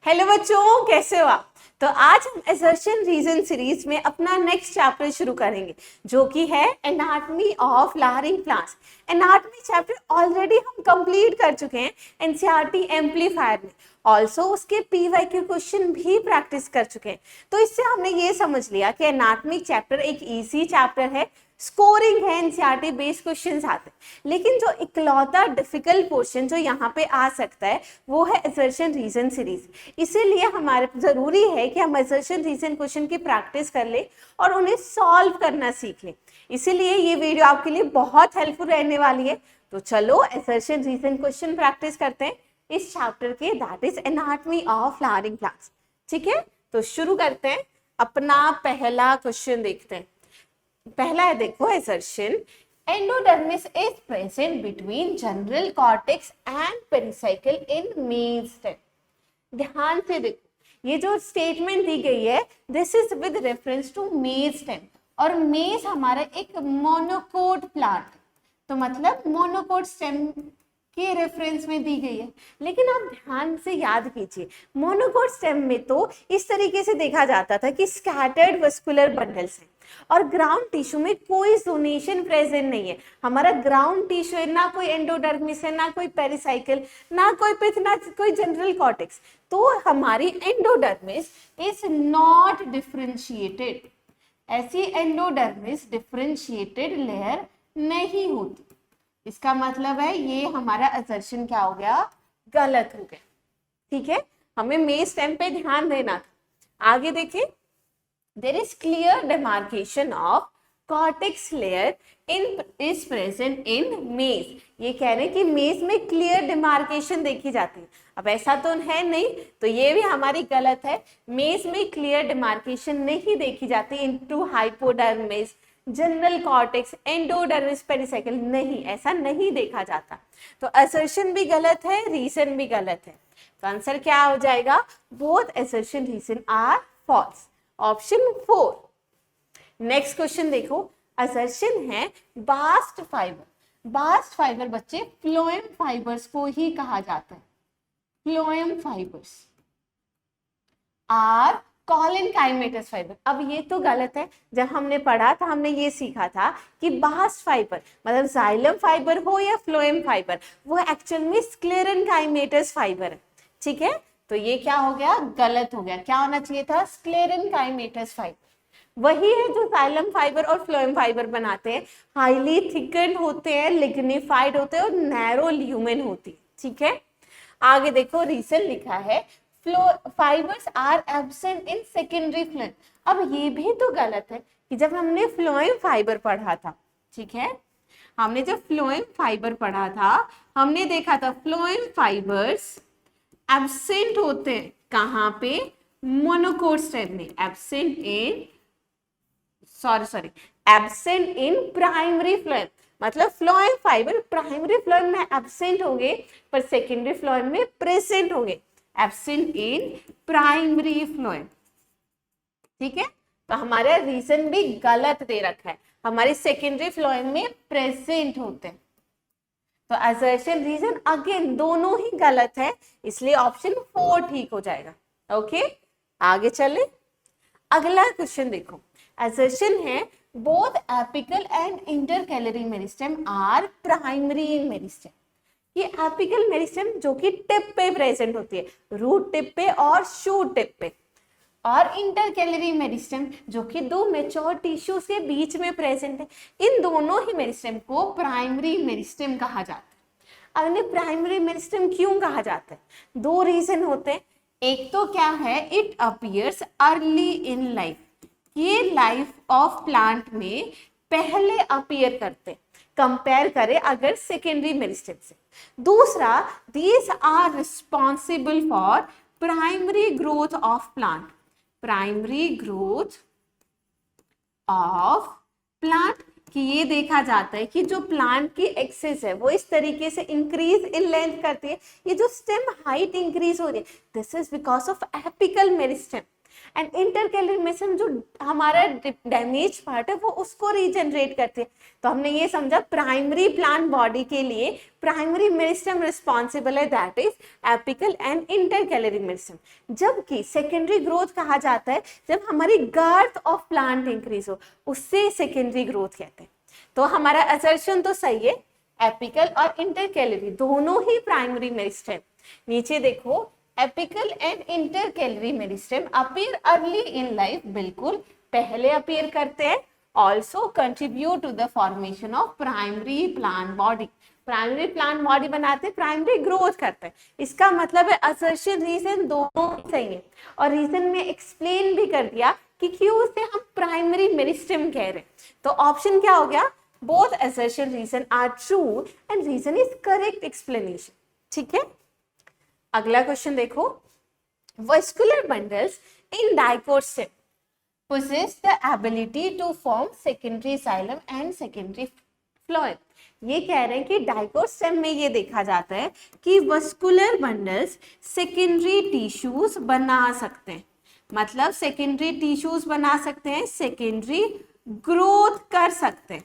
Hello बच्चों, कैसे हो आप। तो आज हम असर्शन रीजन सीरीज में अपना नेक्स्ट चैप्टर शुरू करेंगे जो कि है anatomy of flowering plants. Anatomy chapter already हम कंप्लीट कर चुके हैं एनसीईआरटी एम्पलीफायर में। ऑल्सो उसके पीवाईक्यू क्वेश्चन भी प्रैक्टिस कर चुके हैं। तो इससे हमने ये समझ लिया कि एनाटॉमी चैप्टर एक इजी चैप्टर है, स्कोरिंग है, एनसीईआरटी बेस्ड क्वेश्चंस आते हैं। लेकिन जो इकलौता डिफिकल्ट पोर्शन जो यहाँ पे आ सकता है वो है असर्शन रीजन सीरीज। इसीलिए हमारे जरूरी है कि हम असर्शन रीजन क्वेश्चन की प्रैक्टिस कर ले और उन्हें सॉल्व करना सीख लें। इसीलिए ये वीडियो आपके लिए बहुत हेल्पफुल रहने वाली है। तो चलो असर्शन रीजन क्वेश्चन प्रैक्टिस करते हैं इस चैप्टर के, that is anatomy of flowering plants. ठीक है, तो शुरू करते हैं। अपना पहला क्वेश्चन देखते हैं। पहला है, देखो assertion endodermis is present between general cortex and pericycle इन मेज स्टेम। ध्यान से देखो, ये जो स्टेटमेंट दी गई है this is with reference to maize stem, और मेज हमारा एक मोनोकोट प्लांट, तो मतलब मोनोकोट स्टेम के रेफरेंस में दी गई है। लेकिन आप ध्यान से याद कीजिए, मोनोकोट स्टेम में तो इस तरीके से देखा जाता था कि स्कैटर्ड वस्कुलर बंडल्स हैं और ग्राउंड टिश्यू में कोई जोनेशन प्रेजेंट नहीं है। हमारा ग्राउंड टिश्यू है, ना कोई एंडोडर्मिस है, ना कोई पेरिसाइकिल, ना कोई पिथ, ना कोई जनरल कॉर्टेक्स। तो हमारी एंडोडर्मिस इज नॉट डिफरेंशिएटेड। ऐसी एंडोडर्मिस डिफरेंशिएटेड लेयर नहीं होती। इसका मतलब है ये हमारा असर्शन क्या हो गया, गलत हो गया। ठीक है, हमें मेज स्टेम पे ध्यान देना था। आगे देखिए, there is clear demarcation of cortex layer is present in maize। ये कह रहे हैं कि मेज में क्लियर डिमार्केशन देखी जाती है। अब ऐसा तो है नहीं, तो ये भी हमारी गलत है। मेज में क्लियर डिमार्केशन नहीं देखी जाती into hypodermis, general cortex, endodermis, pericycle, नहीं, ऐसा नहीं देखा जाता। तो असर्शन भी गलत है, रीजन भी गलत है। तो आंसर क्या हो जाएगा, both assertion reason are false, option 4। Next question देखो, असर्शन है बास्ट फाइबर। बास्ट फाइबर बच्चे फ्लोएम फाइबर्स को ही कहा जाता है। Phloem fibres are collenchymatous fibre. अब ये तो गलत है। जब हमने पढ़ा था हमने ये सीखा था कि बास्ट फाइबर मतलब जाइलम फाइबर हो या फ्लोएम फाइबर, वो एक्चुअल में स्क्लेरेनकाइमेटस फाइबर है। ठीक है, तो ये क्या हो गया, गलत हो गया। क्या होना चाहिए था, स्क्लेरेनकाइमेटस फाइबर। वही है जो जाइलम फाइबर और फ्लोएम फाइबर बनाते हैं। हाईली थिकन्ड होते हैं, लिग्निफाइड होते हैं और नैरो ल्यूमेन होती है। ठीक है, आगे देखो, रीजन लिखा है fibres are absent in secondary phloem. अब ये भी तो गलत है कि जब हमने फ्लोएम फाइबर पढ़ा था, ठीक है, हमने जब फ्लोएम फाइबर पढ़ा था हमने देखा था फ्लोएम फाइबर्स एब्सेंट होते हैं कहाँ पे, मोनोकोट स्टेम में। एब्सेंट इन प्राइमरी फ्लोएम, मतलब फ्लोएम फाइबर प्राइमरी फ्लोएम में एब्सेंट होंगे पर सेकेंडरी फ्लोएम में प्रेजेंट होंगे। Absent in primary phloem. ठीक है, तो हमारा रीजन भी गलत दे रखा है, हमारे सेकेंडरी फ्लोएम में प्रेजेंट होते हैं। तो असर्शन रीजन अगेन दोनों ही गलत है, इसलिए ऑप्शन 4 ठीक हो जाएगा। ओके, आगे चले। अगला क्वेश्चन देखो, असर्शन है both apical and intercalary meristem are primary in meristem. ये एपिकल मेरिस्टेम जो कि टिप पे प्रेजेंट होती है, रूट टिप पे और शूट टिप पे, और इंटरकैलरी मेरिस्टेम जो कि दो मैच्योर टिश्यूज के बीच में प्रेजेंट है। इन दोनों ही मेरिस्टेम को प्राइमरी मेरिस्टेम कहा जाता है। अब इन्हें प्राइमरी मेरिस्टेम क्यों कहा जाता है, दो रीजन होते हैं। एक तो क्या है, it appears early in life, ये लाइफ ऑफ प्लांट में पहले अपीयर करते, कंपेयर करें अगर सेकेंडरी मेरिस्टेम से। दूसरा, these are responsible for primary growth of plant. Primary growth of plant कि ये देखा जाता है कि जो प्लांट की एक्सेस है वो इस तरीके से इंक्रीज इन लेंथ करती है। ये जो स्टेम हाइट इंक्रीज हो रही है, this is because of apical meristem. And intercalary meristem जो हमारा डैमेज पार्ट है वो उसको रीजनरेट करती है। तो हमने ये समझा प्राइमरी प्लांट बॉडी के लिए प्राइमरी मेरिस्टेम रिस्पॉन्सिबल है, that is apical and intercalary meristem. जबकि सेकेंडरी ग्रोथ कहा जाता है जब हमारी गर्थ ऑफ प्लांट इंक्रीज हो, उससे सेकेंडरी ग्रोथ कहते हैं। तो हमारा असर्शन तो सही है, एपिकल और इंटरकेलरी दोनों ही प्राइमरी मेरिस्टेम। नीचे देखो, apical and intercalary meristem appear early in life, बिल्कुल पहले अपीयर करते हैं। Also contribute to the formation of primary plant body, primary plant body बनाते, प्राइमरी ग्रोथ करते हैं। इसका मतलब है असर्शन रीजन दोनों सही है, और रीजन में एक्सप्लेन भी कर दिया कि क्यों उसे हम प्राइमरी मेरिस्टेम कह रहे हैं। तो ऑप्शन क्या हो गया, both assertion reason are true and reason is correct explanation। ठीक है, अगला क्वेश्चन देखो, vascular bundles in dicot stem possess the ability to form secondary xylem and secondary phloem। ये कह रहे हैं कि डाइकोट स्टेम में ये देखा जाता है कि वस्कुलर बंडल्स सेकेंडरी टिश्यूज बना सकते हैं, मतलब सेकेंडरी टिश्यूज बना सकते हैं, सेकेंडरी ग्रोथ कर सकते हैं।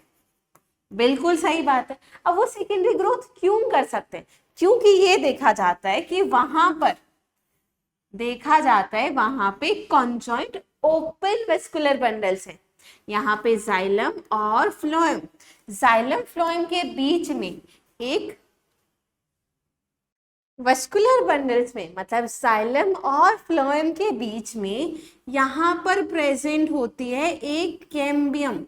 बिल्कुल सही बात है। अब वो सेकेंडरी ग्रोथ क्यों कर सकते हैं, क्योंकि ये देखा जाता है कि वहां पे कॉन्जॉइंट ओपन वेस्कुलर बंडल्स हैं। यहाँ पे जाइलम और फ्लोएम, जाइलम फ्लोएम के बीच में एक वेस्कुलर बंडल्स में, मतलब जाइलम और फ्लोएम के बीच में यहाँ पर प्रेजेंट होती है एक कैम्बियम।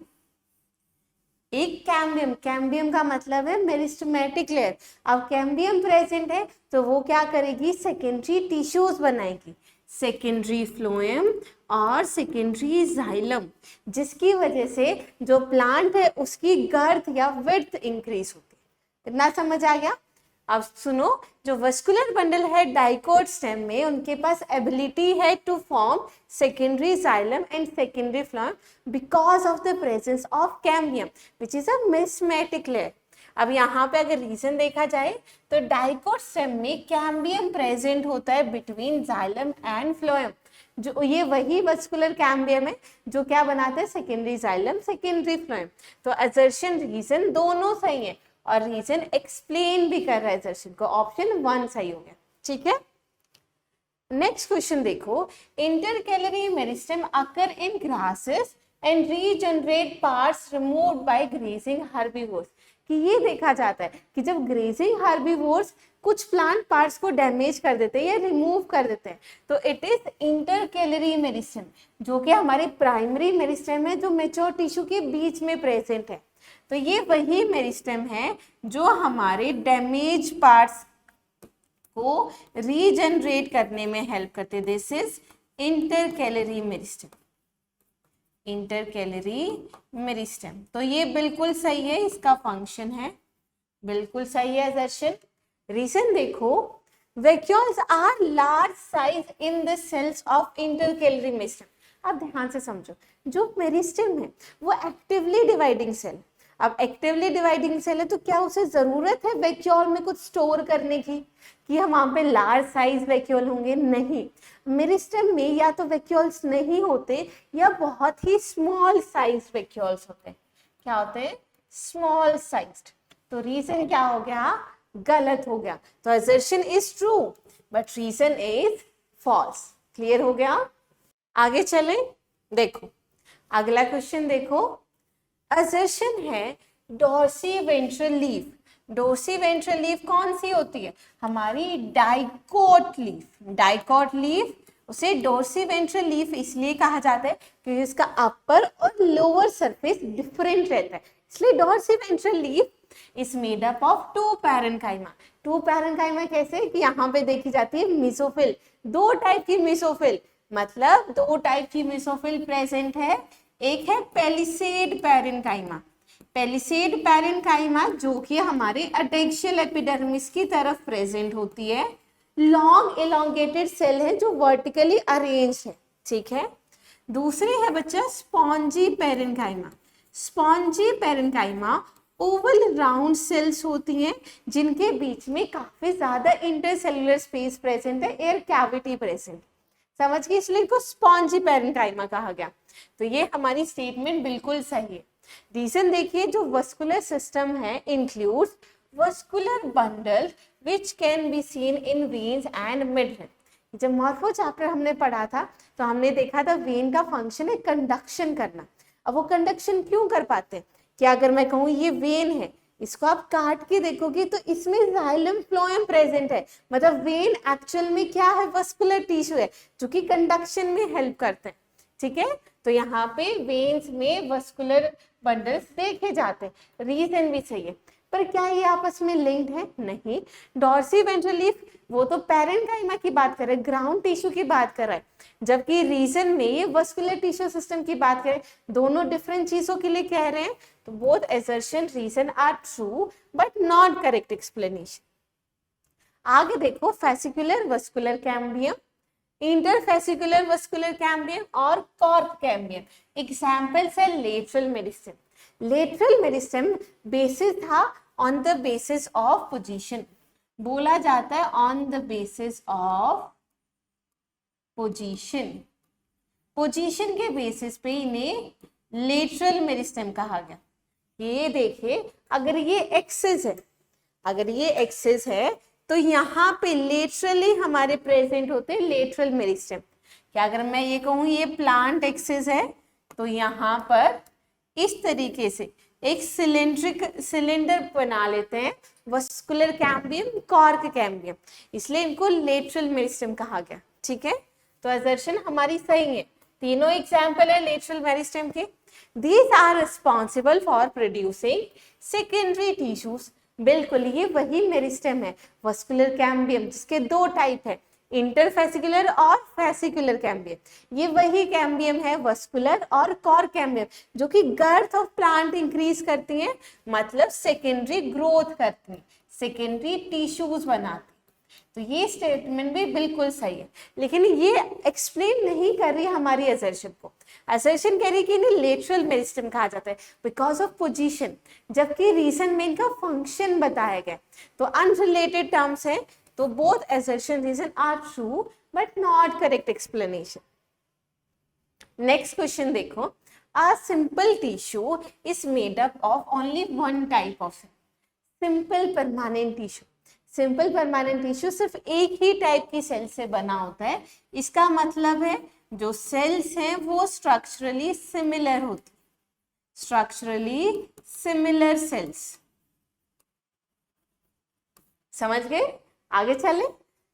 कैम्बियम का मतलब है मेरिस्टेमेटिक लेयर। अब कैम्बियम प्रेजेंट है तो वो क्या करेगी, सेकेंडरी टिश्यूज बनाएगी, सेकेंडरी फ्लोएम और सेकेंडरी जाइलम, जिसकी वजह से जो प्लांट है उसकी गर्थ या विड्थ इंक्रीज होती है। इतना समझ आ गया। अब सुनो, जो वस्कुलर बंडल है डाइकोट स्टेम में, उनके पास एबिलिटी है to form secondary xylem and secondary phloem because of the presence of cambium which is a meristematic layer. अब यहाँ पे अगर रीजन देखा जाए तो डाइकोट स्टेम में कैम्बियम प्रेजेंट होता है बिटवीन जाइलम एंड फ्लोएम, जो ये वही वस्कुलर कैम्बियम है जो क्या बनाते हैं, सेकेंडरी जाइलम सेकेंडरी फ्लोएम। तो असर्शन रीजन दोनों सही है और रीजन एक्सप्लेन भी कर रहा है असर्शन को, ऑप्शन 1 सही हो गया। ठीक है, नेक्स्ट क्वेश्चन देखो, intercalary meristem occur in grasses and regenerate parts removed by grazing herbivores. कि ये देखा जाता है कि जब ग्रेजिंग हर्बीवोर्स कुछ प्लांट पार्ट्स को डैमेज कर देते हैं या रिमूव कर देते हैं तो इट इज इंटरकेलरी मेरिस्टेम, जो कि हमारे प्राइमरी मेरिस्टेम है जो मेच्योर टिश्यू के बीच में प्रेजेंट है। तो ये वही मेरिस्टेम है जो हमारे डैमेज पार्ट्स को रीजनरेट करने में हेल्प करते। This is intercalary meristem, intercalary meristem. तो ये बिल्कुल सही है, इसका फंक्शन है, बिल्कुल सही है असर्शन। रीजन देखो, vacuoles are large size in the cells of intercalary meristem. अब ध्यान से समझो, जो मेरिस्टेम है वो एक्टिवली डिवाइडिंग सेल। अब एक्टिवली डिवाइडिंग सेल है तो क्या उसे जरूरत है वैक्यूल में कुछ स्टोर करने की, कि हम वहां पे लार्ज साइज वैक्यूल होंगे? नहीं, मेरिस्टेम में या तो वैक्यूल्स नहीं होते या बहुत ही स्मॉल साइज वैक्यूल्स होते हैं। क्या होते हैं? Small sized. तो रीजन क्या हो गया? गलत हो गया। तो assertion is true but reason is false. Clear हो गया? आगे चलें, देखो अगला क्वेश्चन देखो, असर्शन है dorsi ventral leaf. Dorsi ventral leaf कौन सी होती है? हमारी डाइकोट लीफ। डाइकोट लीफ, उसे डोर्सी वेंट्रल लीफ इसलिए कहा जाता है क्योंकि इसका अपर और लोअर सरफेस डिफरेंट रहता है, इसलिए dorsi ventral leaf is made up of 2 parenchyma. 2 parenchyma कैसे कि यहाँ पे देखी जाती है मेसोफिल, 2 टाइप की मेसोफिल, मतलब 2 टाइप की मेसोफिल प्रेजेंट है। एक है पेलिसेड पैरेन्काइमा, पेलिसेड पैरेन्काइमा जो कि हमारे अटेक्शियल एपिडर्मिस की तरफ प्रेजेंट होती है। लॉन्ग एलोंगेटेड सेल है जो वर्टिकली अरेंज है, ठीक है। दूसरी है बच्चा spongy parenchyma. Spongy parenchyma oval round cells होती हैं जिनके बीच में काफी ज्यादा इंटरसेल्युलर स्पेस प्रेजेंट है, एयर कैविटी प्रेजेंट। समझ गए, इसलिए इनको स्पॉन्जी पैरेन्काइमा कहा गया। तो ये हमारी स्टेटमेंट बिल्कुल सही है। रीजन देखिए, जो वस्कुलर सिस्टम है includes vascular bundle which can be seen in veins and midvein. जब मॉर्फो चैप्टर हमने पढ़ा था तो हमने देखा था वेन का फंक्शन है कंडक्शन करना। अब वो कंडक्शन क्यों कर पाते हैं? क्या अगर मैं कहूँ ये वेन है, इसको आप काट के देखोगे तो इसमें जाइलम फ्लोएम प्रेजेंट है, मतलब वेन एक्चुअल में क्या है, वस्कुलर टिश्यू है जो कि कंडक्शन में हेल्प करते हैं। ठीक है, तो यहाँ पे वेन्स में वस्कुलर बंडल्स देखे जाते हैं, रीजन भी सही है। पर क्या ये आपस में लिंक्ड है? नहीं। डॉर्सी वेंट्रल लीफ वो तो पैरेन्काइमा की बात कर रहे हैं, ग्राउंड टिश्यू की बात कर रहा है, जबकि रीजन में ये वस्कुलर टिश्यू सिस्टम की बात करें, दोनों डिफरेंट चीजों के लिए कह रहे हैं। तो both assertion reason are true but not correct explanation. आगे देखो, fascicular vascular cambium, interfascicular vascular cambium और कॉर्क कैम्बियम। एग्जाम्पल्स है lateral meristem. Lateral meristem basis था on the basis of position, बोला जाता है on the basis of position, position के basis पे इन्हें लेटरल मेरिस्टेम कहा गया। ये देखिए, अगर ये एक्सिस है, अगर ये एक्सिस है तो यहाँ पे लेटरली हमारे प्रेजेंट होते हैं लेटरल मेरिस्टेम। क्या अगर मैं ये कहूँ ये प्लांट एक्सिस है तो यहाँ पर इस तरीके से एक सिलेंडर बना लेते हैं वस्कुलर कैम्बियम, कॉर्क कैम्बियम, इसलिए इनको लेटरल मेरिस्टेम कहा गया। ठीक है, तो असर्शन हमारी सही है, तीनों एग्जाम्पल है लेटरल मेरिस्टेम के। These are responsible for producing secondary tissues। बिल्कुल ये वही मेरिस्टेम है, वस्कुलर कैम्बियम, जिसके दो टाइप है, इंटरफेसिकुलर और फेसिकुलर कैम्बियम। ये वही कैम्बियम है, वस्कुलर और कॉर्क कैम्बियम, जो कि गर्थ ऑफ प्लांट इंक्रीज करती हैं, मतलब सेकेंडरी ग्रोथ करती हैं, सेकेंडरी टिश्यूज बनाती। तो ये स्टेटमेंट भी बिल्कुल सही है, लेकिन ये एक्सप्लेन नहीं कर रही हमारी असर्शन को। असर्शन कह रही कि इन्हें लेटरल मेरिस्टेम कहा जाता है बिकॉज ऑफ पोजीशन, जबकि रीजन में इनका फंक्शन बताया गया। तो अनरिलेटेड टर्म्स हैं, तो both assertion reason are true but not correct explanation. Next question देखो, a simple tissue is made up of only one type of simple permanent tissue. Simple permanent tissue सिर्फ एक ही type की cell से बना होता है। इसका मतलब है जो सेल्स हैं वो स्ट्रक्चरली सिमिलर होती, स्ट्रक्चरली सिमिलर सेल्स। समझ गए? आगे चले,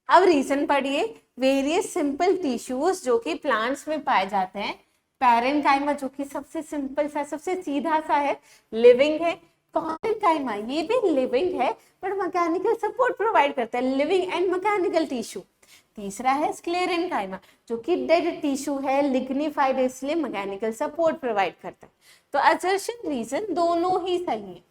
अब रीजन पढ़िए। वेरियस सिंपल टिश्यूज जो कि प्लांट्स में पाए जाते हैं, पैरेन्काइमा जो कि सबसे सिंपल सा, सबसे सीधा सा है, लिविंग है। कॉरेन्काइमा ये भी लिविंग है पर मैकेनिकल सपोर्ट प्रोवाइड करता है, लिविंग एंड मैकेनिकल टिश्यू। तीसरा है स्क्लेरेन्काइमा जो कि डेड टिश्यू है, लिग्निफाइड है, इसलिए मैकेनिकल सपोर्ट प्रोवाइड करता है। तो असर्शन रीजन दोनों ही सही है,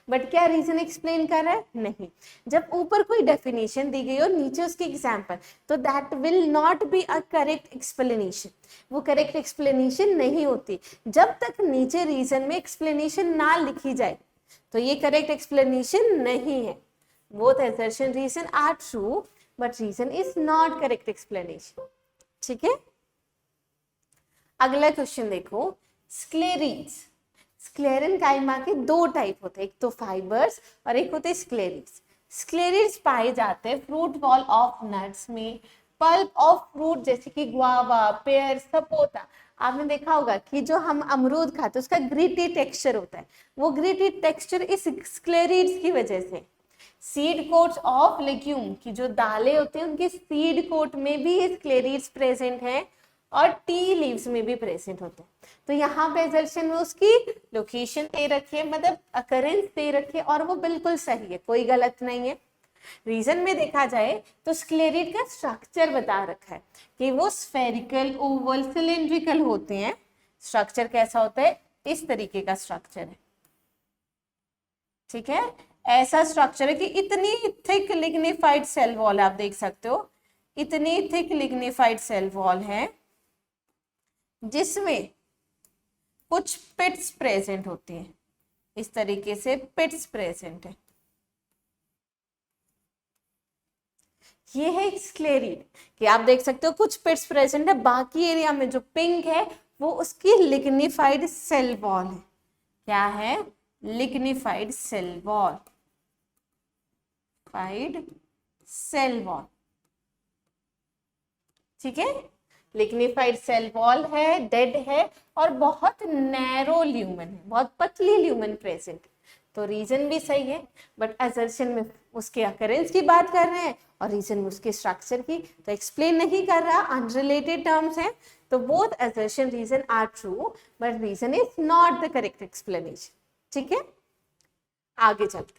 बट क्या रीजन एक्सप्लेन कर रहा है? नहीं। जब ऊपर कोई डेफिनेशन दी गई और नीचे उसकी एग्जाम्पल, तो that will not be a correct explanation. वो करेक्ट एक्सप्लेनेशन नहीं होती जब तक नीचे रीजन में एक्सप्लेनेशन ना लिखी जाए, तो ये करेक्ट एक्सप्लेनेशन नहीं है। Both assertion reason are true but reason is not correct explanation. ठीक है, अगला क्वेश्चन देखो, स्क्लेरीड्स। स्क्लेरेन्काइमा के दो टाइप होते हैं, एक तो फाइबर्स और एक होते स्क्लेरीड्स। स्क्लेरीड्स पाए जाते हैं फ्रूट बॉल ऑफ नट्स में, पल्प ऑफ फ्रूट जैसे कि गुआवा, पेयर, सपोटा। आपने देखा होगा कि जो हम अमरूद खाते हैं उसका ग्रिटी टेक्सचर होता है, वो ग्रिटी टेक्सचर इस स्क्लेरीड्स की वजह से। सीड कोट्स ऑफ लेग्यूम की जो दालें होती हैं उनकी सीड कोट में भी स्क्लेरीड्स प्रेजेंट है और टी लीव्स में भी प्रेजेंट होते हैं। तो यहाँ पे असर्शन में उसकी लोकेशन दे रखी है, मतलब अकरेंस दे रखी है और वो बिल्कुल सही है, कोई गलत नहीं है। रीजन में देखा जाए तो स्क्लेरिड का स्ट्रक्चर बता रखा है कि वो स्फेरिकल, ओवल, सिलिंड्रिकल होते हैं। स्ट्रक्चर कैसा होता है? इस तरीके का स्ट्रक्चर है। ठीक है, ऐसा स्ट्रक्चर है कि इतनी थिक लिग्निफाइड सेल वॉल, आप देख सकते हो, इतनी थिक लिग्निफाइड सेल वॉल है जिसमें कुछ पिट्स प्रेजेंट होती हैं। इस तरीके से पिट्स प्रेजेंट है। ये है स्क्लेरिड, कि आप देख सकते हो कुछ पिट्स प्रेजेंट है, बाकी एरिया में जो पिंक है वो उसकी लिग्निफाइड सेल वॉल है। क्या है? लिग्निफाइड सेल वॉल, फाइड सेल वॉल, ठीक है। लिग्निफाइड सेल वॉल है, डेड है, और बहुत नैरो ल्यूमन है, बहुत पतली ल्यूमन प्रेजेंट। तो रीजन भी सही है, बट असर्शन में उसके अकरेंस की बात कर रहे हैं और रीजन में उसके स्ट्रक्चर की, तो एक्सप्लेन नहीं कर रहा, अनरिलेटेड टर्म्स हैं। तो both assertion reason are true, but reason is not the correct explanation, ठीक है। आगे चलते,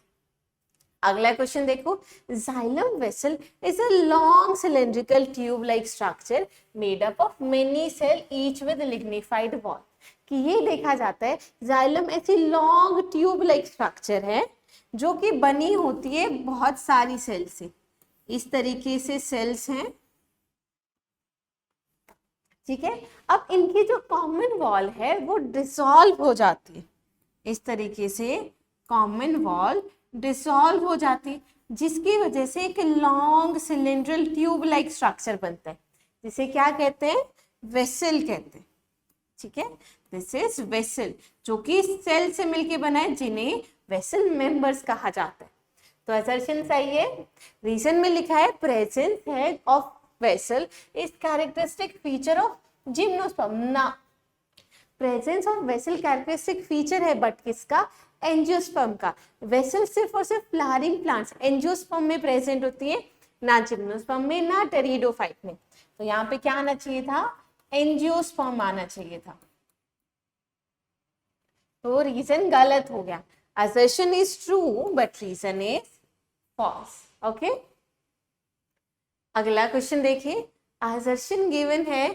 अगला क्वेश्चन देखो। Xylem vessel is a long cylindrical tube like structure made up of many cell each with lignified wall, कि ये देखा जाता है जाइलम ऐसी लॉन्ग ट्यूब लाइक स्ट्रक्चर है जो कि बनी होती है बहुत सारी सेल से। इस तरीके से सेल्स हैं, ठीक है। अब इनकी जो कॉमन वॉल है वो डिसॉल्व हो जाती है, इस तरीके से कॉमन वॉल डिसॉल्व हो जाती है, जिसकी वजह से एक लॉन्ग सिलेंड्रल ट्यूब लाइक स्ट्रक्चर बनता है, जिसे क्या कहते हैं? वेसल कहते हैं, ठीक है। दिस इज वेसल, जो कि सेल से मिलके बना है, जिन्हें वेसल मेंबर्स कहा जाता है। तो असर्शन सही है। रीजन में लिखा है प्रेजेंस है of vessel is characteristic feature of gymnosperm ना, presence of vessel characteristic feature है, बट किसका? एंजियोस्पर्म का। वेसल सिर्फ और सिर्फ फ्लावरिंग प्लांट्स एंजियोस्पर्म में प्रेजेंट होती है, ना जिम्नोस्पर्म में, ना टेरिडोफाइट में। तो यहाँ पे क्या आना चाहिए था? एंजियोस्पर्म आना चाहिए था, तो रीजन गलत हो गया। Assertion is true but reason is false, okay. अगला क्वेश्चन देखिए। असर्शन गिवन है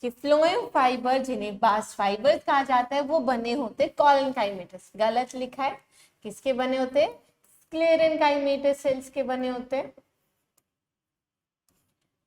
कि फ्लोएम फाइबर, जिन्हें बास्ट फाइबर कहा जाता है, वो बने होते कॉलनकाइमेटस। गलत लिखा है, किसके बने होते? स्क्लेरेनकाइमेटस सेल्स के बने होते।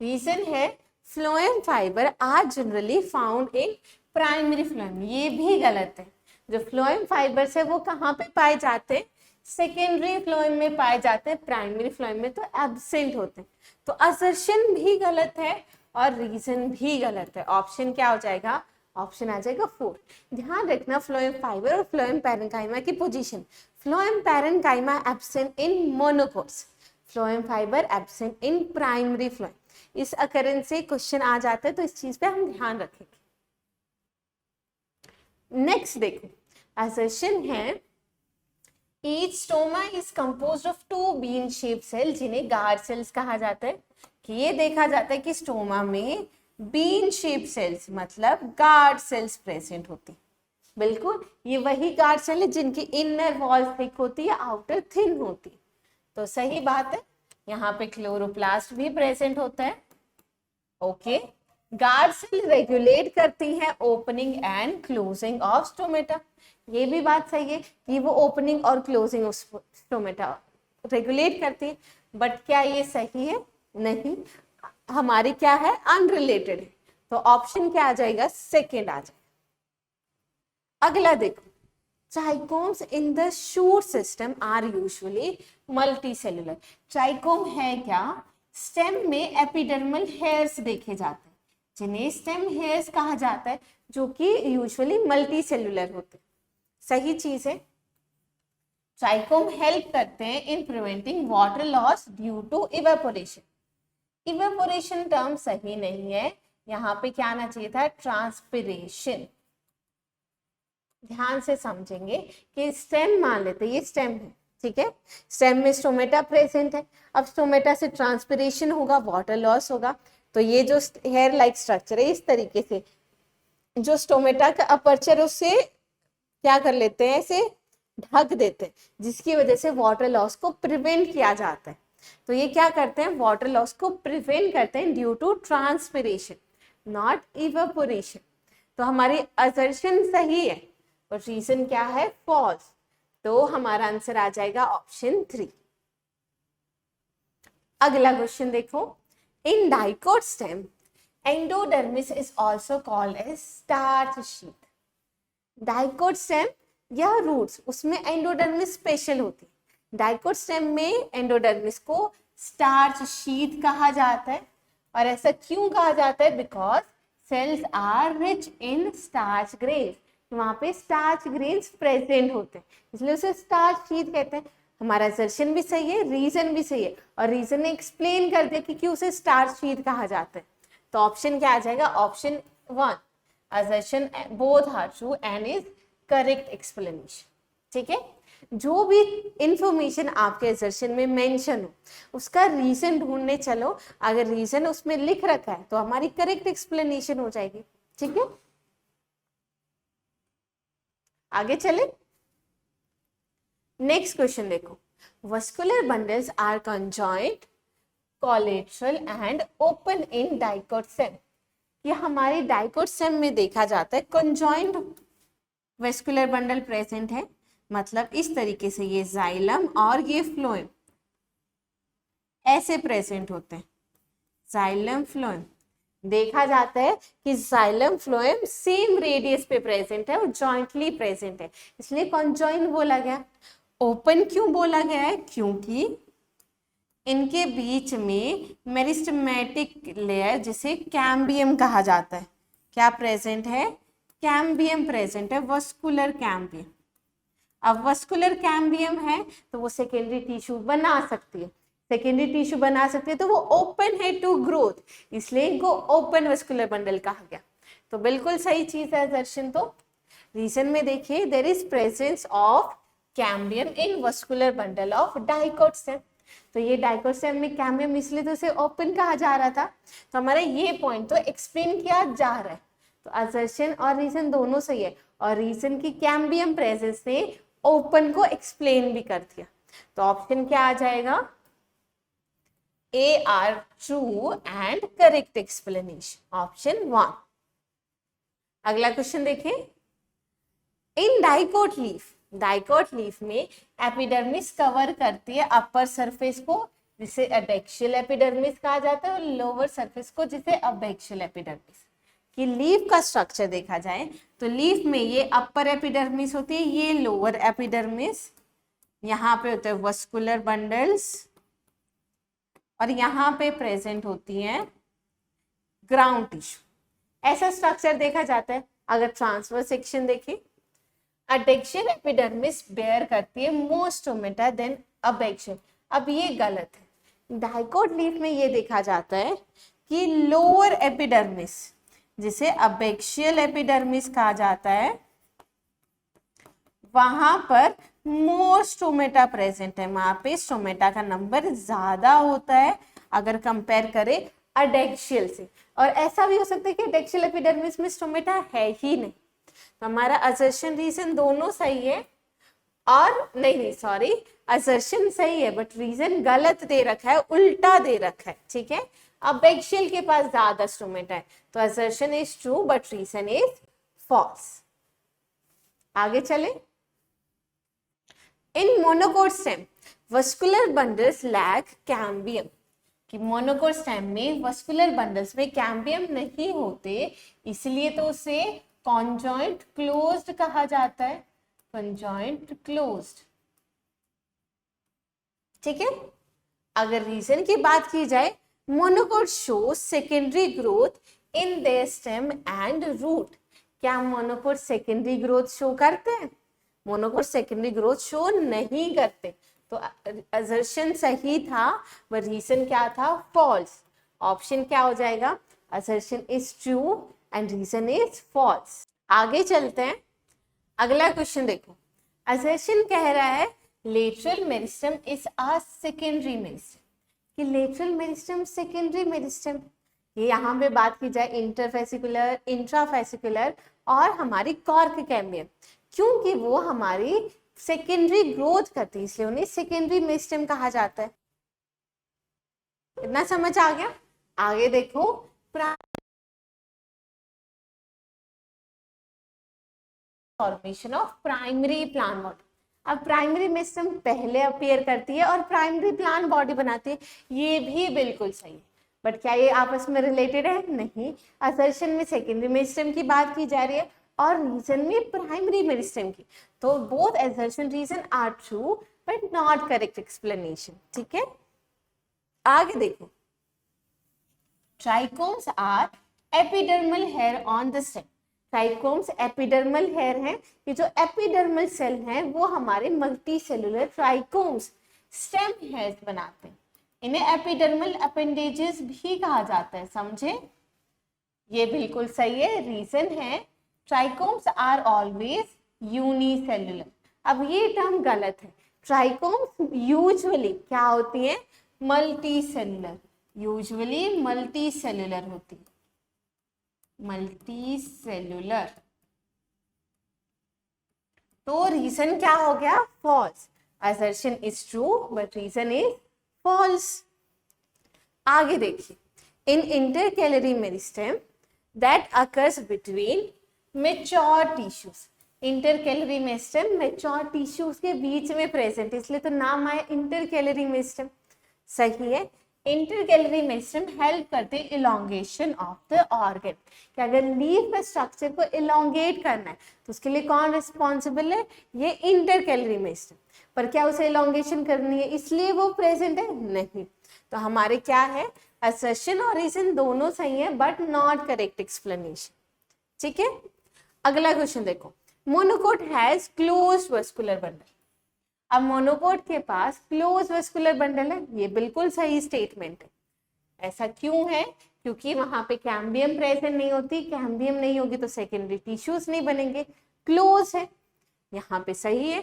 रीजन है phloem fibre are generally found in primary phloem, ये भी गलत है। जो फ्लोएम फाइबर्स है वो कहाँ पे पाए जाते हैं? सेकेंडरी फ्लोएम में पाए जाते हैं, प्राइमरी फ्लोएम में तो एब्सेंट होते हैं। तो असर्शन भी गलत है और रीजन भी गलत है। ऑप्शन क्या हो जाएगा? ऑप्शन आ जाएगा 4। ध्यान रखना फ्लोएम फाइबर और फ्लोएम पैरेन्काइमा की position. Phloem parenchyma absent in monocots, phloem fibre absent in primary phloem. इस अकरेंस से क्वेश्चन आ जाता है, तो इस चीज पे हम ध्यान रखेंगे। नेक्स्ट देखो, असर्शन है each stoma is composed of 2 bean shape cell, जिन्हें गार्ड सेल्स कहा जाता है। कि ये देखा जाता है कि स्टोमा में बीन शेप सेल्स मतलब गार्ड सेल्स प्रेजेंट होती, बिल्कुल ये वही गार्ड सेल है जिनकी इनर वॉल थिक होती है, आउटर थिन होती। तो सही बात है, यहाँ पे क्लोरोप्लास्ट भी प्रेजेंट होता है, ओके। गार्ड सेल रेगुलेट करती हैं opening and closing of stomata, ये भी बात सही है कि वो ओपनिंग और क्लोजिंग ऑफ स्टोमेटा रेगुलेट करती है, बट क्या ये सही है? नहीं, हमारी क्या है? अनरिलेटेड है। तो ऑप्शन क्या आ जाएगा? सेकेंड आ जाएगा। अगला देखो, trichomes in the shoot system are usually multicellular. Trichome है क्या? स्टेम में एपिडर्मल हेयर्स देखे जाते हैं, जिन्हें स्टेम हेयर्स कहा जाता है, जो कि यूजुअली मल्टीसेलुलर होते हैं। सही चीज है। ट्राइकोम हेल्प करते हैं in preventing water loss due to evaporation. Evaporation term सही नहीं है, यहाँ पे क्या आना चाहिए था? ट्रांसपिरेशन। ध्यान से समझेंगे कि स्टेम मान लेते, ये स्टेम है, ठीक है। स्टेम में स्टोमेटा प्रेजेंट है, अब स्टोमेटा से ट्रांसपिरेशन होगा, वाटर लॉस होगा, तो ये जो हेयर लाइक स्ट्रक्चर है, इस तरीके से जो स्टोमेटा का अपर्चर उससे क्या कर लेते हैं? इसे ढक देते हैं, जिसकी वजह से वाटर लॉस को प्रिवेंट किया जाता है। तो ये क्या करते हैं? वाटर लॉस को प्रिवेंट करते हैं due to transpiration, not evaporation. तो हमारी असर्शन सही है और रीजन क्या है? फॉल्स। तो हमारा आंसर आ जाएगा ऑप्शन 3। अगला क्वेश्चन देखो, in dicot stem endodermis is also called as starch sheath. Dicot stem या रूट्स, उसमें एंडोडर्मिस स्पेशल होती है। डाइकोट स्टेम में एंडोडर्मिस को स्टार्च शीट कहा जाता है। और ऐसा क्यों कहा जाता है? Because cells are rich in starch grains, वहां पे स्टार्च ग्रेन्स प्रेजेंट होते हैं, इसलिए उसे स्टार्च शीट कहते हैं। हमारा असर्शन भी सही है, रीजन भी सही है, और रीजन ने एक्सप्लेन कर दिया कि क्यों उसे स्टार्च शीट कहा जाता है। तो ऑप्शन क्या आ जाएगा? Option 1, assertion both are true and is correct explanation। ठीक है, जो भी इंफॉर्मेशन आपके assertion में मेंशन हो उसका रीजन ढूंढने चलो, अगर रीजन उसमें लिख रखा है तो हमारी करेक्ट एक्सप्लेनेशन हो जाएगी। ठीक है, आगे चले। नेक्स्ट क्वेश्चन देखो, vascular bundles are conjoint, collateral and open in dicot cell. ये हमारी डाइकोट सेल में देखा जाता है कंजॉइंट वेस्कुलर बंडल प्रेजेंट है, मतलब इस तरीके से ये जाइलम और ये फ्लोएम ऐसे प्रेजेंट होते हैं। जाइलम फ्लोएम देखा जाता है कि जाइलम फ्लोएम सेम रेडियस पे प्रेजेंट है और जॉइंटली प्रेजेंट है, इसलिए कॉन्जॉइंट बोला गया। ओपन क्यों बोला गया है? क्योंकि इनके बीच में मेरिस्टेमेटिक लेयर जिसे कैम्बियम कहा जाता है, क्या प्रेजेंट है? कैम्बियम प्रेजेंट है, वस्कुलर कैम्बियम। अब वस्कुलर कैम्बियम है तो वो सेकेंडरी टिश्यू बना सकती है, सेकेंडरी टिश्यू बना सकती है तो वो ओपन है टू ग्रोथ, इसलिए इनको ओपन वस्कुलर बंडल कहा गया। तो बिल्कुल सही चीज है दर्शन। तो रीजन में देखिए, there is presence of cambium in vascular bundle of dicot cell. तो ये डाइकोट सेल में कैम्बियम इसलिए तो इसे ओपन कहा जा रहा था। तो हमारा ये पॉइंट तो एक्सप्लेन किया जा रहा है, तो असर्शन और रीजन दोनों सही है, और रीजन की कैम्बियम प्रेजेंस ने ओपन को एक्सप्लेन भी कर दिया। तो ऑप्शन क्या आ जाएगा? A R true and correct explanation, option 1। अगला क्वेश्चन देखें, इन डाइकोट लीफ, डाइकोट लीफ में एपिडर्मिस कवर करती है अपर सरफेस को जिसे एडेक्शियल एपिडर्मिस कहा जाता है, और लोअर सरफेस को जिसे अबैक्शियल एपिडर्मिस। कि लीफ का स्ट्रक्चर देखा जाए तो लीफ में ये अपर एपिडर्मिस होती है, ये लोअर एपिडर्मिस, यहाँ पे होते हैं वस्कुलर बंडल्स, और यहाँ पे प्रेजेंट होती हैं ग्राउंड टिश्यू। ऐसा स्ट्रक्चर देखा जाता है। अगर ट्रांसवर्स सेक्शन देखें, एडेक्शियल एपिडर्मिस बेयर करती है मोर स्टोमेटा देन अबैक्शियल। अब ये गलत है, डाइकोट लीफ में ये देखा जाता है कि लोअर एपिडर्मिस जिसे अबैक्शियल एपिडर्मिस कहा जाता है वहां पर मोर स्टोमेटा प्रेजेंट है, वहां पे स्टोमेटा का नंबर ज्यादा होता है अगर कंपेयर करें एडेक्शियल से। और ऐसा भी हो सकता है कि एडेक्शियल एपिडर्मिस में स्टोमेटा है ही नहीं। तो हमारा असर्शन रीजन दोनों सही है, और नहीं सॉरी, असर्शन सही है बट रीजन गलत दे रखा है, उल्टा दे रखा है। ठीक है, अबैक्शियल के पास ज्यादा स्टोमेटा है, तो assertion is true but reason is false. आगे चले। In monocot stem vascular bundles lack cambium, कि मोनोकोट स्टेम में वस्कुलर बंडल्स में कैम्बियम नहीं होते, इसलिए तो उसे कॉन्जॉइंट क्लोज्ड कहा जाता है, कॉन्जॉइंट क्लोज्ड। ठीक है, अगर रीजन की बात की जाए, monocot show secondary growth in their stem and root. क्या मोनोकोट सेकेंडरी ग्रोथ शो करते हैं? मोनोकोट सेकेंडरी ग्रोथ शो नहीं करते, तो असर्शन सही था पर रीजन क्या था? फॉल्स। ऑप्शन क्या हो जाएगा? Assertion is true and reason is false. आगे चलते हैं, अगला क्वेश्चन देखो। असर्शन कह रहा है lateral meristem is a secondary meristem, कि लेटरल मेरिस्टम सेकेंडरी मेरिस्टम। ये यहाँ पे बात की जाए इंटरफेसिकुलर, इंट्राफेसिकुलर और हमारी कॉर्क कैम्बियम, क्योंकि वो हमारी सेकेंडरी ग्रोथ करती है इसलिए उन्हें सेकेंडरी मेरिस्टम कहा जाता है। इतना समझ आ गया? आगे देखो, formation of primary plant body. अब प्राइमरी मेरिस्टम पहले अपीयर करती है और प्राइमरी प्लांट बॉडी बनाती है, ये भी बिल्कुल सही है, बट क्या ये आपस में रिलेटेड है? नहीं। असर्शन में सेकेंडरी मेरिस्टम की बात की जा रही है और रीजन में प्राइमरी मेरिस्टम की, तो both assertion reason are true but not correct explanation. ठीक है, आगे देखो, trichomes are epidermal hair on the stem. Trichomes epidermal hair हैं, ये जो एपिडर्मल सेल हैं वो हमारे multicellular trichomes stem hairs बनाते हैं। इन्हें एपिडर्मल अपेंडेजेस भी कहा जाता है, समझे? ये बिल्कुल सही है। रीजन है ट्राइकोम्स आर ऑलवेज यूनिसेलुलर। अब ये टर्म गलत है। ट्राइकोम्स यूजुअली क्या होती है? Multi cellular, usually multi cellular होती है, मल्टी सेलुलर। तो रीजन क्या हो गया? False. Assertion is true but reason is false. आगे देखिए, in intercalary meristem that occurs between mature tissues. Intercalary meristem mature tissues के बीच में प्रेजेंट, इसलिए तो नाम आया इंटरकैलरी मेरिस्टेम। सही है। इंटरकैलरी मेरिस्टेम हेल्प करते हैं इलोंगेशन ऑफ द ऑर्गन, कि अगर लीफ का स्ट्रक्चर को इलोंगेट करना है तो उसके लिए कौन रिस्पॉन्सिबल है? ये इंटरकैलरी मेरिस्टेम। पर क्या उसे इलोंगेशन करनी है इसलिए वो प्रेजेंट है? नहीं। तो हमारे क्या है? असर्शन और रीजन दोनों सही है बट नॉट करेक्ट एक्सप्लेनेशन। ठीक है। अगला क्वेश्चन देखो, monocot has closed vascular bundle. अब मोनोकोट के पास क्लोज वस्कुलर बंडल है, ये बिल्कुल सही स्टेटमेंट है। ऐसा क्यों है? क्योंकि वहां पे कैम्बियम प्रेजेंट नहीं होती, कैम्बियम नहीं होगी तो सेकेंडरी टिश्यूज नहीं बनेंगे, क्लोज है, यहाँ पे सही है।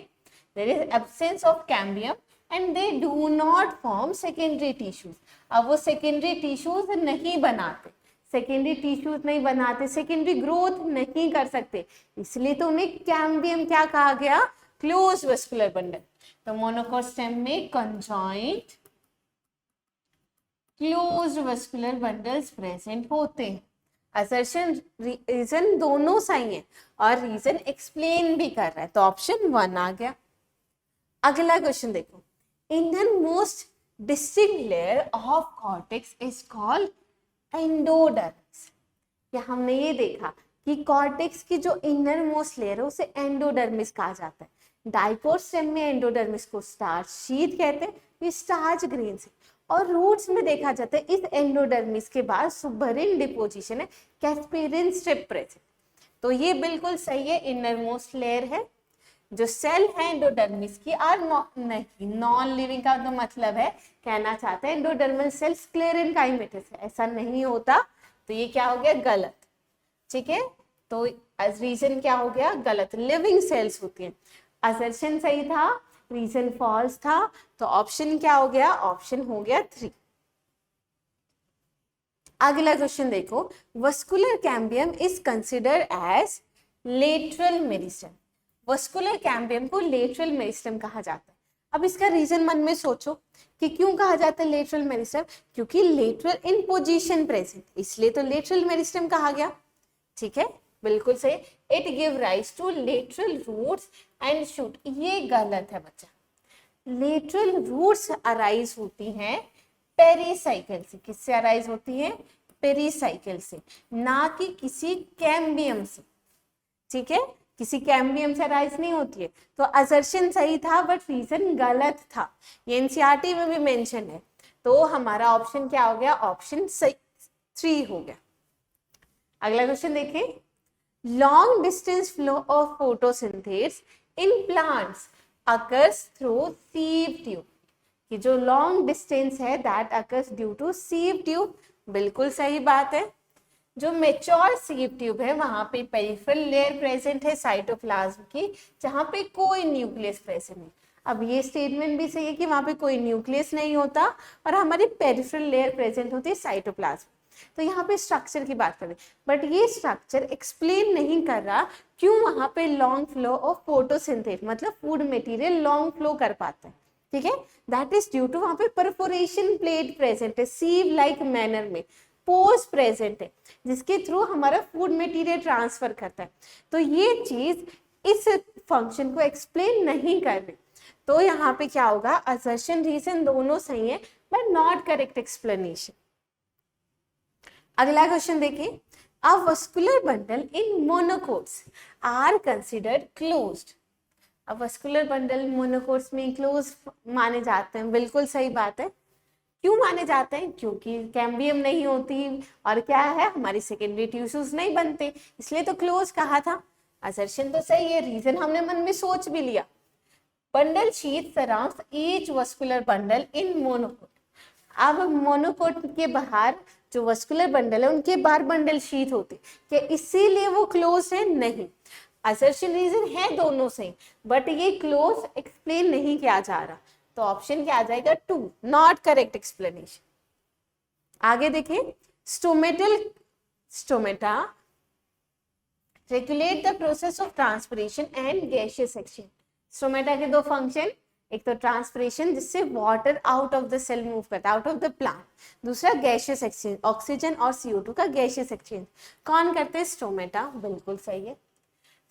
There is absence of cambium and they do not form secondary tissues. अब वो सेकेंडरी टिश्यूज नहीं बनाते, सेकेंडरी टिश्यूज नहीं बनाते, सेकेंडरी ग्रोथ नहीं कर सकते, इसलिए तो उन्हें कैम्बियम क्या कहा गया? Close vascular bundle. तो मोनोकोट स्टेम में conjoint closed vascular bundles present होते हैं। असर्शन रीजन दोनों सही है और रीजन एक्सप्लेन भी कर रहा है, तो ऑप्शन 1 आ गया। अगला क्वेश्चन देखो, inner most distinct layer of cortex is called endodermis. या हमने ये देखा कि कॉर्टेक्स की जो इनर मोस्ट लेयर है उसे एंडोडर्मिस कहा जाता है। डाइकोट स्टेम में एंडोडर्मिस को स्टार्च शीथ कहते हैं, ये स्टार्च ग्रेन से। और रूट्स में देखा जाता है इस एंडोडर्मिस के बाद सुबरिन डिपोजिशन है, कैस्पेरिन स्ट्रिप प्रेजेंट। तो ये बिल्कुल सही है, इनर मोस्ट लेयर है। जो सेल है एंडोडर्मिस की आर नहीं, नॉन लिविंग का तो मतलब है, कहना चाहते हैं एंडोडर्मल सेल स्क्लेरेनकाइमेटस है, ऐसा नहीं होता। तो ये क्या हो गया? गलत। ठीक है, तो रीजन क्या हो गया? गलत, लिविंग सेल्स होती हैं। असर्शन सही था, रीजन फॉल्स था, तो ऑप्शन क्या हो गया? ऑप्शन हो गया 3। अगला क्वेश्चन देखो, vascular cambium is considered as lateral meristem. Vascular cambium को लेटरल मेरिस्टेम कहा जाता है। अब इसका रीजन मन में सोचो कि क्यों कहा जाता है लेटरल मेरिस्टेम? क्योंकि लेटरल इन पोजीशन प्रेजेंट, इसलिए तो लेटरल मेरिस्टेम कहा गया। ठीक है, बिल्कुल सही। It give rise to lateral roots and shoot, ये गलत है बच्चा। लेटरल रूट्स अराइज होती हैं पेरीसाइकिल से। किससे अराइज होती है? पेरीसाइकिल से, ना कि किसी कैम्बियम से। ठीक है, किसी कैम्बियम से अराइज नहीं होती है। तो असर्शन सही था बट रीजन गलत था, ये एनसीईआरटी में भी मेंशन है। तो हमारा ऑप्शन क्या हो गया? ऑप्शन 3 हो गया। अगला क्वेश्चन देखें, long distance flow of photosynthesis in plants occurs through sieve tube. कि जो लॉन्ग डिस्टेंस है that occurs due to sieve tube, बिल्कुल सही बात है। जो मेच्योर सीव ट्यूब है वहां पे पेरिफेरल लेयर प्रेजेंट है साइटोप्लाज्म की, जहां पे कोई न्यूक्लियस प्रेजेंट नहीं। अब ये स्टेटमेंट भी सही है कि वहां पे कोई न्यूक्लियस नहीं होता और हमारी पेरिफेरल लेयर प्रेजेंट होती है साइटोप्लाज्म। तो यहाँ पे स्ट्रक्चर की बात करें, बट ये स्ट्रक्चर एक्सप्लेन नहीं कर रहा क्यों वहां पे लॉन्ग फ्लो ऑफ फोटोसिंथेसिस, मतलब फूड मटेरियल लॉन्ग फ्लो कर पाता है। ठीक है, दैट इज ड्यू टू वहां पे परफोरेशन प्लेट प्रेजेंट है, सीव लाइक मैनर में पोर्स प्रेजेंट है, जिसके थ्रू हमारा फूड मटेरियल ट्रांसफर करता है। तो ये चीज इस फंक्शन को एक्सप्लेन नहीं कर रही। तो यहाँ पे क्या होगा? असर्शन रीजन दोनों सही है बट नॉट करेक्ट एक्सप्लेनेशन। अगला क्वेश्चन देखिए, a vascular bundle in monocots are considered closed. अब वस्कुलर बंडल मोनोकोट्स में क्लोज माने जाते हैं, बिल्कुल सही बात है। क्यों माने जाते हैं? क्योंकि कैम्बियम नहीं होती और क्या है, हमारी सेकेंडरी टिश्यूज नहीं बनते, इसलिए तो क्लोज कहा था। असर्शन तो सही है, रीजन हमने मन में सोच भी लिया। Bundle sheath surrounds each vascular bundle इन मोनोकोट। अब मोनोकोट के बाहर जो वस्कुलर बंडल है उनके बाहर बंडल शीथ होते, क्या इसीलिए वो क्लोज है? नहीं, असर्शन रीजन है दोनों से, बट ये क्लोज एक्सप्लेन नहीं किया जा रहा, तो ऑप्शन क्या आ जाएगा? 2, नॉट करेक्ट एक्सप्लेनेशन। आगे देखिए, stomata regulate the process of transpiration and gaseous exchange. Stomata के दो फंक्शन, एक तो ट्रांसपिरेशन जिससे water out of the cell move करता है, आउट ऑफ द प्लांट, दूसरा गैसियस एक्सचेंज, ऑक्सीजन और CO2 का गैसियस एक्सचेंज कौन करते हैं? स्टोमेटा, बिल्कुल सही है।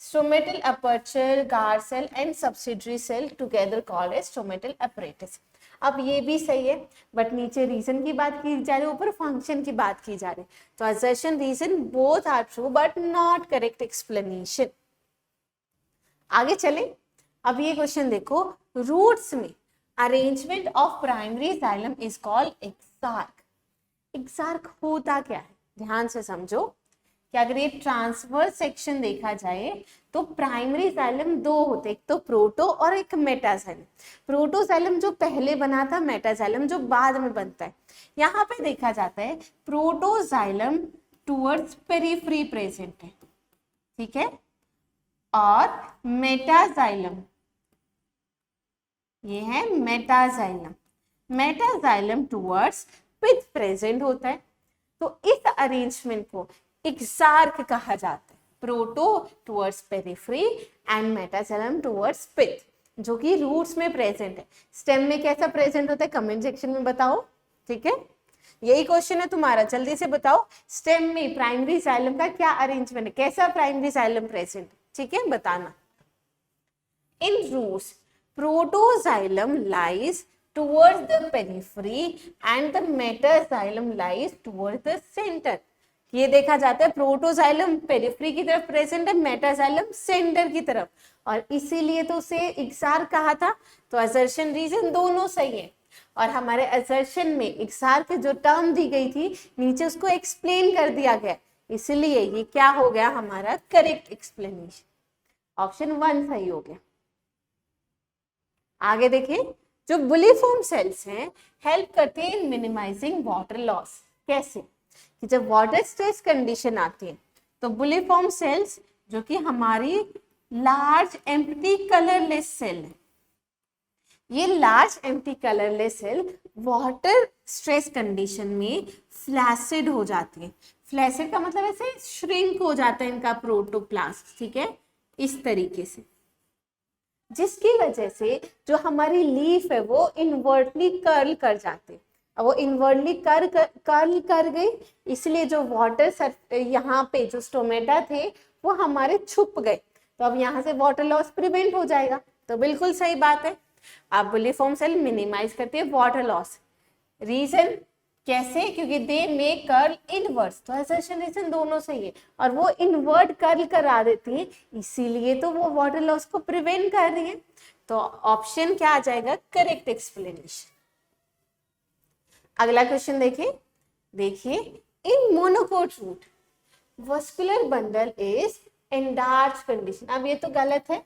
Stomatal aperture, guard cell and subsidiary cell together called as stomatal apparatus. अब ये भी सही है, बट नीचे रीजन की बात की जा रही है, ऊपर फंक्शन की बात की जा रही है, तो assertion reason both are true but not correct explanation. आगे चले, अब ये क्वेश्चन देखो, रूट्स में arrangement of primary xylem is called exarch. Exarch होता क्या है? ध्यान से समझो कि अगर ये ट्रांसवर्स सेक्शन देखा जाए तो प्राइमरी जाइलम दो होते, एक तो प्रोटो और एक मेटाजाइलम। प्रोटोजाइलम जो पहले बना था, मेटाजाइलम जो बाद में बनता है। यहाँ पे देखा जाता है प्रोटोजाइलम टुवर्ड्स पेरिफेरी प्रेजेंट है, ठीक है, और मेटाजाइलम, ये है मेटाजाइलम, मेटाजाइलम टुवर्ड्स पिथ प्रेजेंट होता है। तो इस अरेंजमेंट को एक्सार्क कहा जाता है, proto towards periphery and metaxylem towards pith, जो कि रूट्स में प्रेजेंट है। स्टेम में कैसा प्रेजेंट होता है? कमेंट सेक्शन में बताओ, ठीक है, यही क्वेश्चन है तुम्हारा, जल्दी से बताओ स्टेम में प्राइमरी जाइलम का क्या अरेंजमेंट है, कैसा प्राइमरी जाइलम प्रेजेंट, ठीक है, बताना। In roots protoxylem lies towards the periphery and the metaxylem lies towards the center। ये देखा जाता है प्रोटोजाइलम पेरिफेरी की तरफ प्रेजेंट है, मेटाजाइलम सेंटर की तरफ, और इसीलिए तो उसे एक्सार्क कहा था। तो असर्शन रीजन दोनों सही है, और हमारे असर्शन में एक्सार्क जो टर्म दी गई थी नीचे उसको एक्सप्लेन कर दिया गया, इसीलिए ये क्या हो गया हमारा करेक्ट एक्सप्लेनेशन, ऑप्शन 1 सही हो गया। आगे देखिए, जो बुलिफॉर्म सेल्स हैं हेल्प करते हैं इन मिनिमाइजिंग वाटर लॉस। कैसे? कि जब वाटर स्ट्रेस कंडीशन आती है तो बुलिफॉर्म सेल्स, जो कि हमारी लार्ज एम्प्टी कलरलेस सेल है, ये large empty colourless cell water stress condition में फ्लैसिड हो जाती है। फ्लैसिड का मतलब ऐसे श्रिंक हो जाता है इनका प्रोटोप्लास्ट, ठीक है, इस तरीके से, जिसकी वजह से जो हमारी लीफ है वो इनवर्टली कर्ल कर जाते हैं। अब वो इनवर्टली कर्ल कर गई, इसलिए जो वाटर यहाँ पे जो स्टोमेटा थे वो हमारे छुप गए, तो अब यहाँ से वाटर लॉस प्रिवेंट हो जाएगा, तो बिल्कुल सही बात है। अब बुलिफॉर्म सेल मिनिमाइज करती है वाटर लॉस। रीजन कैसे? क्योंकि दे मेक कर्ल इनवर्स, तो असर्शन रीजन दोनों सही है, और वो इनवर्ट कर्ल करा देती है, इसीलिए तो वो वाटर लॉस को प्रिवेंट कर रही है। तो ऑप्शन क्या आ जाएगा? Correct explanation. अगला क्वेश्चन देखिए, in monocot root vascular bundle is endarch condition. अब ये तो गलत है,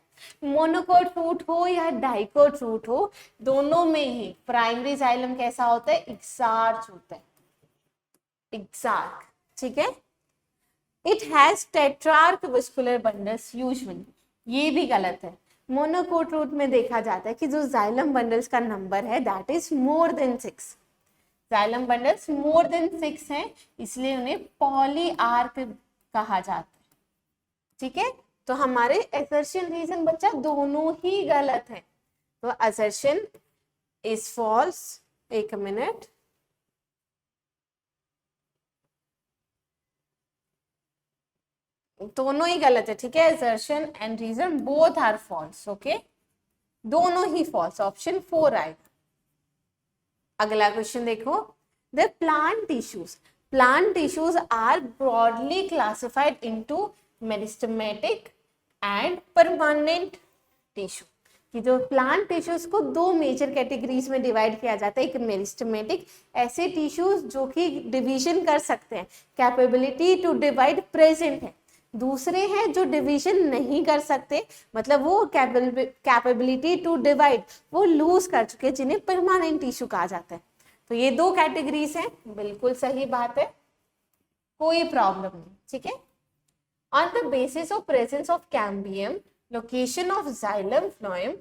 मोनोकोट रूट हो या डाइकोट रूट हो, दोनों में ही प्राइमरी जाइलम कैसा होता है? एक्सार्च होता है, एक्सार्क, ठीक है। It has tetrarch vascular bundles usually, ये भी गलत है। मोनोकोट रूट में देखा जाता है कि जो जाइलम बंडल्स का नंबर है that is more than 6, xylem bundles more than 6 हैं, इसलिए उन्हें पॉलीआर्क कहा जाता है, ठीक है। तो हमारे असर्शन रीजन बच्चा दोनों ही गलत है, तो असर्शन इज फॉल्स। एक मिनट, दोनों ही गलत है, ठीक है, assertion and reason both are false, okay, दोनों ही फॉल्स, ऑप्शन 4 आएगा। अगला क्वेश्चन देखो, the plant tissues are broadly classified into meristematic and permanent tissue. कि जो प्लांट टिश्यूज को दो मेजर कैटेगरीज में डिवाइड किया जाता है, एक मेरिस्टेमेटिक, ऐसे टिश्यूज जो कि डिवीजन कर सकते हैं, कैपेबिलिटी टू डिवाइड प्रेजेंट है, दूसरे हैं जो डिवीजन नहीं कर सकते, मतलब वो कैपेबिलिटी टू डिवाइड वो लूज कर चुके हैं, जिन्हें परमानेंट टिश्यू कहा जाता है। तो ये दो कैटेगरीज हैं, बिल्कुल सही बात है, कोई प्रॉब्लम नहीं, ठीक है। On the basis of presence of cambium, location of xylem, phloem,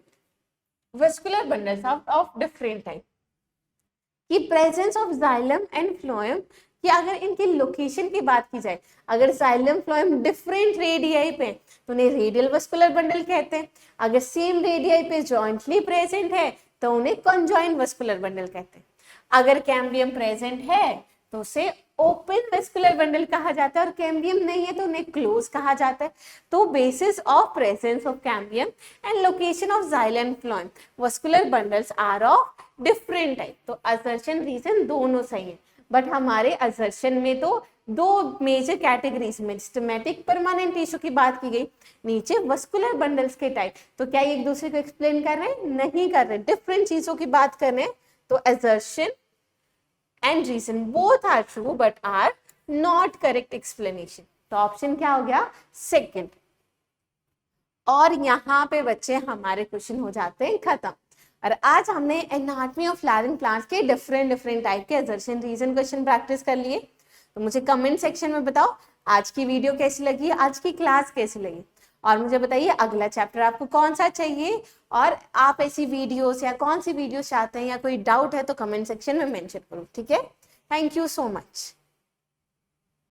vascular bundles of different type, कि presence of xylem and phloem, कि अगर इनकी लोकेशन की बात की जाए, अगर जाइलम फ्लोएम डिफरेंट रेडियाई पे तो उन्हें रेडियल वेस्कुलर बंडल कहते हैं, अगर सेम रेडियाई पे जॉइंटली प्रेजेंट है तो उन्हें कॉन्जॉइंट वेस्कुलर बंडल कहते हैं। अगर कैम्बियम प्रेजेंट है तो उसे ओपन वेस्कुलर बंडल कहा जाता है, और कैम्बियम नहीं है तो उन्हें क्लोज कहा जाता है। तो basis of presence of cambium and location of xylem phloem, vascular bundles are of different type. तो असर्शन रीजन दोनों सही है, बट हमारे असर्शन में तो दो मेजर कैटेगरीज में सिस्टेमेटिक परमानेंट टिश्यू की बात की गई, नीचे वेस्कुलर बंडल्स के टाइप। तो क्या एक दूसरे को एक्सप्लेन कर रहे हैं? नहीं कर रहे, डिफरेंट चीजों की बात कर रहे हैं। तो assertion and reason both are true but are not correct explanation। तो ऑप्शन क्या हो गया? सेकंड। और यहाँ पे बच्चे हमारे क्वेश्चन हो जाते हैं खत्म। और आज हमने एनाटॉमी ऑफ फ्लावरिंग प्लांट्स के डिफरेंट टाइप के assertion रीजन क्वेश्चन प्रैक्टिस कर लिए। तो मुझे कमेंट सेक्शन में बताओ आज की वीडियो कैसी लगी, आज की क्लास कैसी लगी, और मुझे बताइए अगला चैप्टर आपको कौन सा चाहिए, और आप ऐसी वीडियोस या कौन सी वीडियोस चाहते हैं, या कोई डाउट है तो कमेंट सेक्शन में मेंशन करो, ठीक है। Thank you so much.